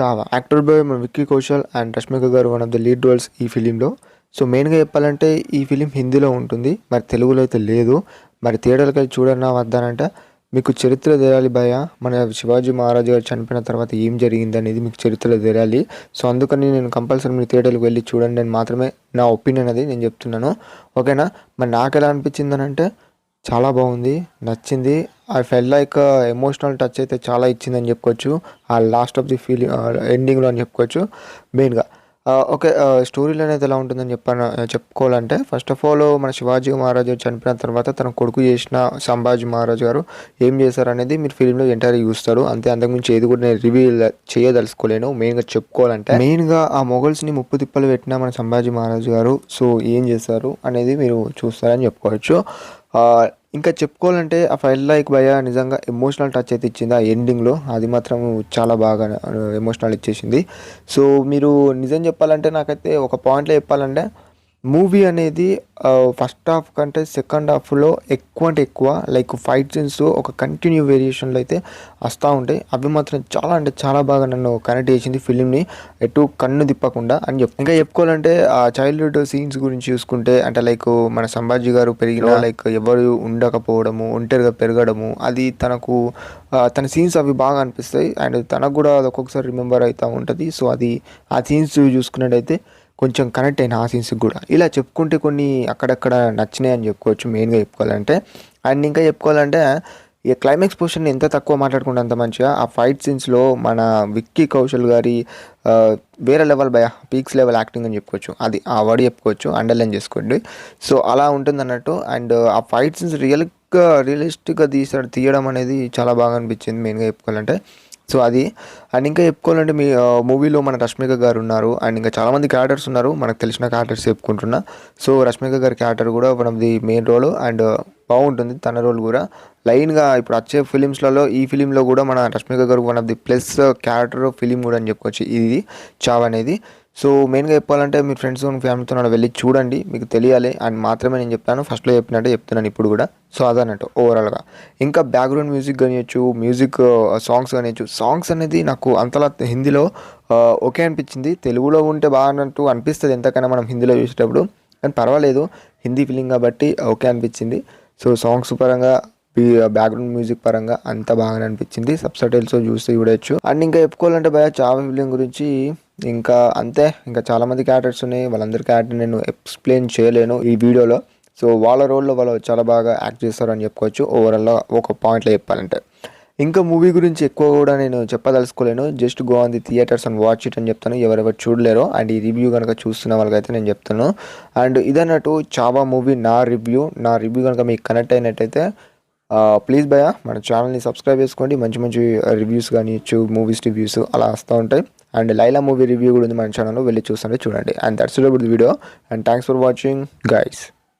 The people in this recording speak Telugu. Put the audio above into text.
చావా. యాక్టర్ బై మన విక్కీ కౌశల్ అండ్ రష్మిక గారు one of the lead roles ఈ ఫిలింలో. సో మెయిన్గా చెప్పాలంటే ఈ ఫిలిం హిందీలో ఉంటుంది, మరి తెలుగులో అయితే లేదు. మరి థియేటర్కి వెళ్ళి చూడన్నా వద్దానంటే మీకు చరిత్ర తెలియాలి భయ. మన శివాజీ మహారాజు గారు చనిపోయిన తర్వాత ఏం జరిగింది అనేది మీకు చరిత్ర తెలియాలి. సో అందుకని నేను కంపల్సరీ మీరు థియేటర్కి వెళ్ళి చూడండి అని మాత్రమే నా ఒపీనియన్ అది నేను చెప్తున్నాను. ఓకేనా. మరి నాకు ఎలా అనిపించింది అని అంటే చాలా బాగుంది, నచ్చింది. I felt like emotional touch అయితే చాలా ఇచ్చిందని చెప్పుకోవచ్చు ఆ లాస్ట్ ఆఫ్ ది ఫీలింగ్ ఎండింగ్లో అని చెప్పుకోవచ్చు మెయిన్గా. ఓకే. స్టోరీలో అయితే ఎలా ఉంటుందని చెప్పుకోవాలంటే ఫస్ట్ ఆఫ్ ఆల్ మన శివాజీ మహారాజు చనిపోయిన తర్వాత తన కొడుకు చేసిన సంభాజీ మహారాజు గారు ఏం చేశారు అనేది మీరు ఫిలింలో ఎంటైర్గా చూస్తారు. అంతే, అంతకుమించి ఏది కూడా నేను రివీల్ చేయదలుచుకోలేను. మెయిన్గా చెప్పుకోవాలంటే మెయిన్గా ఆ మొఘల్స్ని ముప్పు తిప్పలు పెట్టిన మన సంభాజీ మహారాజు గారు సో ఏం చేశారు అనేది మీరు చూస్తారని చెప్పుకోవచ్చు. ఇంకా చెప్పుకోవాలంటే ఆ ఫైల్ లైక్ భయ నిజంగా ఎమోషనల్ టచ్ అయితే ఇచ్చింది ఆ ఎండింగ్లో. అది మాత్రం చాలా బాగా ఎమోషనల్ ఇచ్చేసింది. సో మీరు నిజం చెప్పాలంటే నాకైతే ఒక పాయింట్లో చెప్పాలంటే మూవీ అనేది ఫస్ట్ హాఫ్ కంటే సెకండ్ హాఫ్లో ఎక్కువ అంటే ఎక్కువ లైక్ ఫైట్ సీన్స్ ఒక కంటిన్యూ వేరియేషన్లో అయితే వస్తూ ఉంటాయి. అవి మాత్రం చాలా అంటే చాలా బాగా నన్ను కనెక్ట్ చేసింది ఫిలింని, ఎటు కన్ను తిప్పకుండా అని ఇంకా చెప్పుకోవాలంటే ఆ చైల్డ్హుడ్ సీన్స్ గురించి చూసుకుంటే అంటే లైక్ మన సంభాజీ గారు పెరిగిన లైక్ ఎవరు ఉండకపోవడము, ఒంటరిగా పెరగడము, అది తనకు తన సీన్స్ అవి బాగా అనిపిస్తాయి. అండ్ తనకు కూడా అది ఒక్కొక్కసారి రిమెంబర్ అవుతూ ఉంటుంది. సో అది ఆ సీన్స్ చూసుకున్నట్టయితే కొంచెం కనెక్ట్ అయిన ఆ సీన్స్కి కూడా. ఇలా చెప్పుకుంటే కొన్ని అక్కడక్కడ నచ్చినాయి అని చెప్పుకోవచ్చు మెయిన్గా చెప్పుకోవాలంటే. అండ్ ఇంకా చెప్పుకోవాలంటే ఈ క్లైమాక్స్ పోర్షన్ ఎంత తక్కువ మాట్లాడుకుంటే అంత మంచిగా. ఆ ఫైట్ సీన్స్లో మన విక్కీ కౌశల్ గారి వేరే లెవెల్ బయ పీక్స్ లెవెల్ యాక్టింగ్ అని చెప్పుకోవచ్చు. అది ఆ వర్డ్ చెప్పుకోవచ్చు, అండర్లైన్ చేసుకోండి. సో అలా ఉంటుంది అన్నట్టు. అండ్ ఆ ఫైట్ సీన్స్ రియలిస్టిక్గా తీయడం అనేది చాలా బాగా అనిపించింది మెయిన్గా చెప్పుకోవాలంటే. సో అది. అండ్ ఇంకా చెప్పుకోవాలంటే మీ మూవీలో మన రష్మిక గారు ఉన్నారు అండ్ ఇంకా చాలామంది క్యారెక్టర్స్ ఉన్నారు, మనకు తెలిసిన క్యారెక్టర్స్ చెప్పుకుంటున్నా. సో రష్మిక గారి క్యారెక్టర్ కూడా one of the main role and బాగుంటుంది తన రోల్ కూడా. లైన్గా ఇప్పుడు వచ్చే ఫిలిమ్స్లలో ఈ ఫిలింలో కూడా మన రష్మిక గారు one of the plus character film కూడా అని చెప్పుకోవచ్చు ఇది చావ్ అనేది. సో మెయిన్గా చెప్పాలంటే మీ ఫ్రెండ్స్ ఫ్యామిలీతో వెళ్ళి చూడండి, మీకు తెలియాలి అని మాత్రమే నేను చెప్తాను. ఫస్ట్లో చెప్పినట్టే చెప్తున్నాను ఇప్పుడు కూడా. సో అదన్నట్టు ఓవరాల్గా. ఇంకా బ్యాక్గ్రౌండ్ మ్యూజిక్ కానివ్వచ్చు, మ్యూజిక్ సాంగ్స్ కానివ్వచ్చు. సాంగ్స్ అనేది నాకు అంతలా హిందీలో ఓకే అనిపించింది. తెలుగులో ఉంటే బాగున్నట్టు అనిపిస్తుంది ఎంతకైనా మనం హిందీలో చూసేటప్పుడు, కానీ పర్వాలేదు హిందీ ఫిలిం కాబట్టి ఓకే అనిపించింది. సో సాంగ్స్ పరంగా బ్యాక్గ్రౌండ్ మ్యూజిక్ పరంగా అంత బాగానే అనిపించింది. సబ్‌టైటిల్స్ చూస్తే చూడొచ్చు. అండ్ ఇంకా చెప్పుకోవాలంటే భయ చావా ఫిలిం గురించి ఇంకా అంతే. ఇంకా చాలామంది క్యారెక్టర్స్ ఉన్నాయి, వాళ్ళందరి క్యారెక్టర్ నేను ఎక్స్ప్లెయిన్ చేయలేను ఈ వీడియోలో. సో వాళ్ళ రోల్లో వాళ్ళు చాలా బాగా యాక్ట్ చేస్తారని చెప్పుకోవచ్చు ఓవరాల్గా ఒక పాయింట్లో చెప్పాలంటే. ఇంకా మూవీ గురించి ఎక్కువ కూడా నేను చెప్పదలుచుకోలేను. Just go on the theatres and watch it అని చెప్తాను ఎవరెవరు చూడలేరో. అండ్ ఈ రివ్యూ కనుక చూస్తున్న వాళ్ళకైతే నేను చెప్తాను. అండ్ ఇదన్నట్టు చావా మూవీ నా రివ్యూ కనుక మీకు కనెక్ట్ అయినట్టయితే ప్లీజ్ భయ మన ఛానల్ని సబ్స్క్రైబ్ చేసుకోండి. మంచి మంచి రివ్యూస్ కానివ్వచ్చు, మూవీస్ రివ్యూస్ అలా వస్తూ ఉంటాయి. అండ్ లైలా మూవీ రివ్యూ కూడా ఉంది మన ఛానల్లో, వెళ్ళి చూస్తుంటే చూడండి. And that's it about the video and thanks for watching guys.